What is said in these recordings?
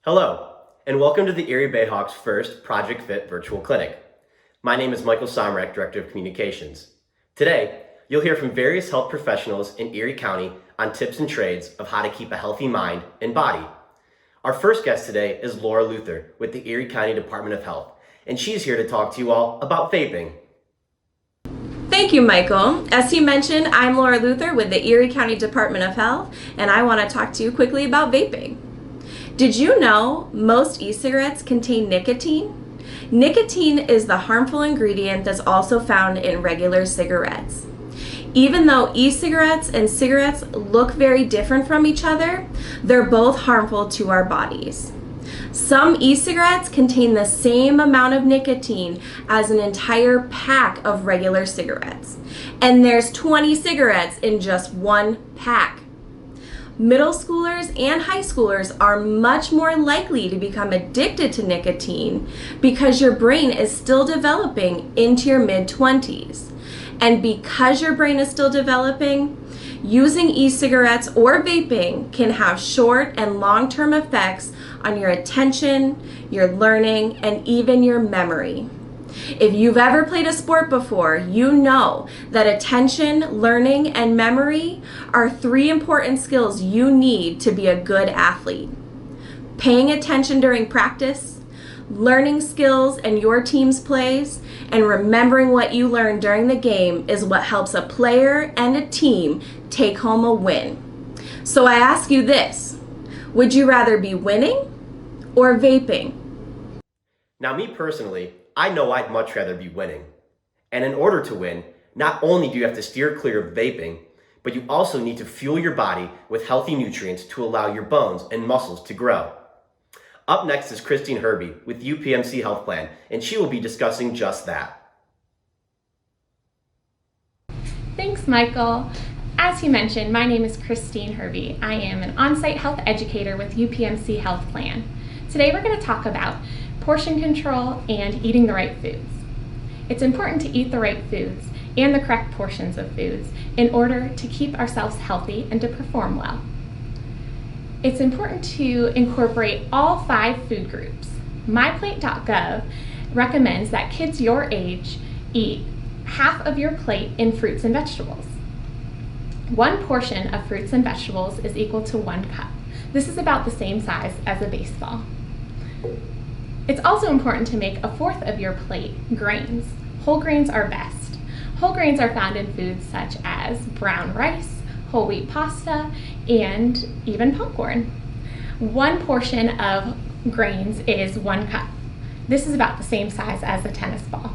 Hello, and welcome to the Erie BayHawks' first Project Fit virtual clinic. My name is Michael Somrek, Director of Communications. Today, you'll hear from various health professionals in Erie County on tips and trades of how to keep a healthy mind and body. Our first guest today is Laura Luther with the Erie County Department of Health, and she's here to talk to you all about vaping. Thank you, Michael. As you mentioned, I'm Laura Luther with the Erie County Department of Health, and I want to talk to you quickly about vaping. Did you know most e-cigarettes contain nicotine? Nicotine is the harmful ingredient that's also found in regular cigarettes. Even though e-cigarettes and cigarettes look very different from each other, they're both harmful to our bodies. Some e-cigarettes contain the same amount of nicotine as an entire pack of regular cigarettes, and there's 20 cigarettes in just one pack. Middle schoolers and high schoolers are much more likely to become addicted to nicotine because your brain is still developing into your mid-20s. And because your brain is still developing, using e-cigarettes or vaping can have short and long-term effects on your attention, your learning, and even your memory. If you've ever played a sport before, you know that attention, learning, and memory are three important skills you need to be a good athlete. Paying attention during practice, learning skills in your team's plays, and remembering what you learned during the game is what helps a player and a team take home a win. So I ask you this, would you rather be winning or vaping? Now, me personally, I know I'd much rather be winning. And in order to win, not only do you have to steer clear of vaping, but you also need to fuel your body with healthy nutrients to allow your bones and muscles to grow. Up next is Christine Herby with UPMC Health Plan, and she will be discussing just that. Thanks, Michael. As you mentioned, my name is Christine Herby. I am an on-site health educator with UPMC Health Plan. Today we're going to talk about portion control and eating the right foods. It's important to eat the right foods and the correct portions of foods in order to keep ourselves healthy and to perform well. It's important to incorporate all 5 food groups. MyPlate.gov recommends that kids your age eat half of your plate in fruits and vegetables. 1 portion of fruits and vegetables is equal to 1 cup. This is about the same size as a baseball. It's also important to make 1/4 of your plate grains. Whole grains are best. Whole grains are found in foods such as brown rice, whole wheat pasta, and even popcorn. 1 portion of grains is 1 cup. This is about the same size as a tennis ball.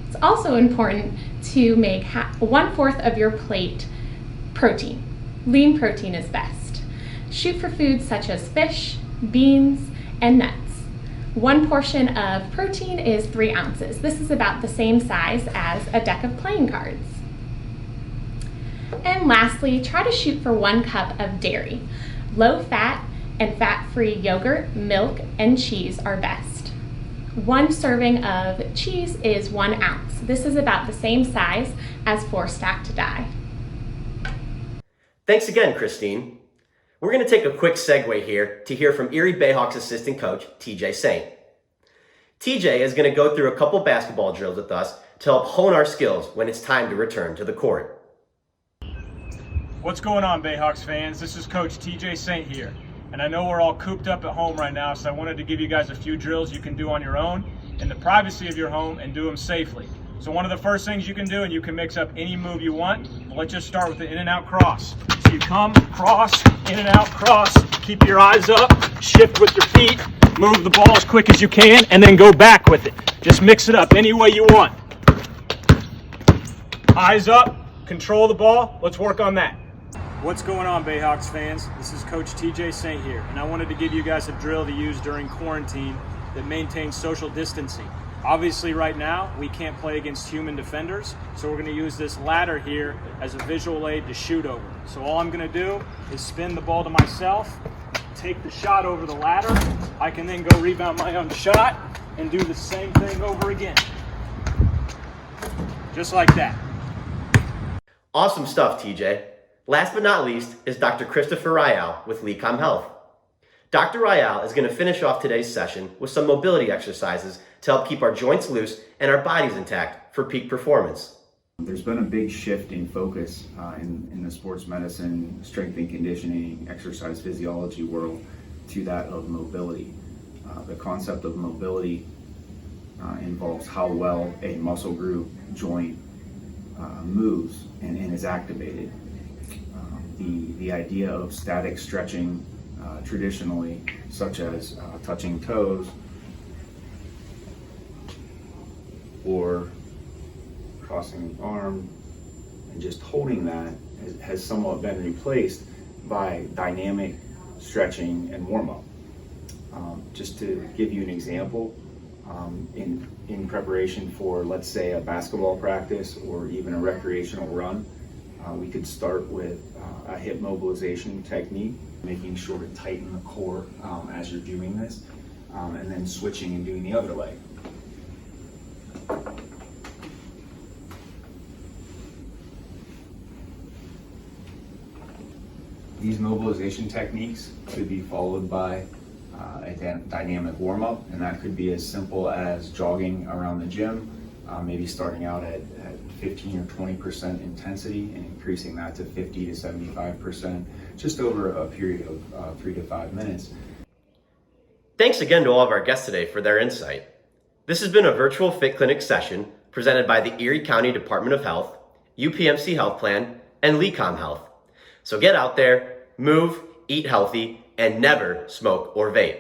It's also important to make 1/4 of your plate protein. Lean protein is best. Shoot for foods such as fish, beans, and nuts. 1 portion of protein is 3 ounces. This is about the same size as a deck of playing cards. And lastly, try to shoot for 1 cup of dairy. Low fat and fat-free yogurt, milk, and cheese are best. 1 serving of cheese is 1 ounce. This is about the same size as 4 stacked die. Thanks again, Christine. We're going to take a quick segue here to hear from Erie BayHawks assistant coach, TJ Saint. TJ is going to go through a couple basketball drills with us to help hone our skills when it's time to return to the court. What's going on, BayHawks fans? This is Coach TJ Saint here. And I know we're all cooped up at home right now, so I wanted to give you guys a few drills you can do on your own in the privacy of your home and do them safely. So one of the first things you can do, and you can mix up any move you want, but let's just start with the in and out cross. So you come, cross, in and out, cross, keep your eyes up, shift with your feet, move the ball as quick as you can, and then go back with it. Just mix it up any way you want. Eyes up, control the ball, let's work on that. What's going on, BayHawks fans? This is Coach TJ Saint here, and I wanted to give you guys a drill to use during quarantine that maintains social distancing. Obviously right now, we can't play against human defenders, so we're gonna use this ladder here as a visual aid to shoot over. So all I'm gonna do is spin the ball to myself, take the shot over the ladder. I can then go rebound my own shot and do the same thing over again. Just like that. Awesome stuff, TJ. Last but not least is Dr. Christopher Rayal with LECOM Health. Dr. Ryal is going to finish off today's session with some mobility exercises to help keep our joints loose and our bodies intact for peak performance. There's been a big shift in focus in the sports medicine, strength and conditioning, exercise physiology world to that of mobility. The concept of mobility involves how well a muscle group, joint moves and is activated. The idea of static stretching traditionally, such as touching toes or crossing the arm and just holding that, has somewhat been replaced by dynamic stretching and warm-up. Just to give you an example, in preparation for, let's say, a basketball practice or even a recreational run, we could start with a hip mobilization technique, making sure to tighten the core as you're doing this, and then switching and doing the other leg. These mobilization techniques could be followed by a dynamic warm-up, and that could be as simple as jogging around the gym, maybe starting out at 15 or 20% intensity and increasing that to 50 to 75% just over a period of 3 to 5 minutes. Thanks again to all of our guests today for their insight. This has been a virtual Fit Clinic session presented by the Erie County Department of Health, UPMC Health Plan, and LECOM Health. So get out there, move, eat healthy, and never smoke or vape.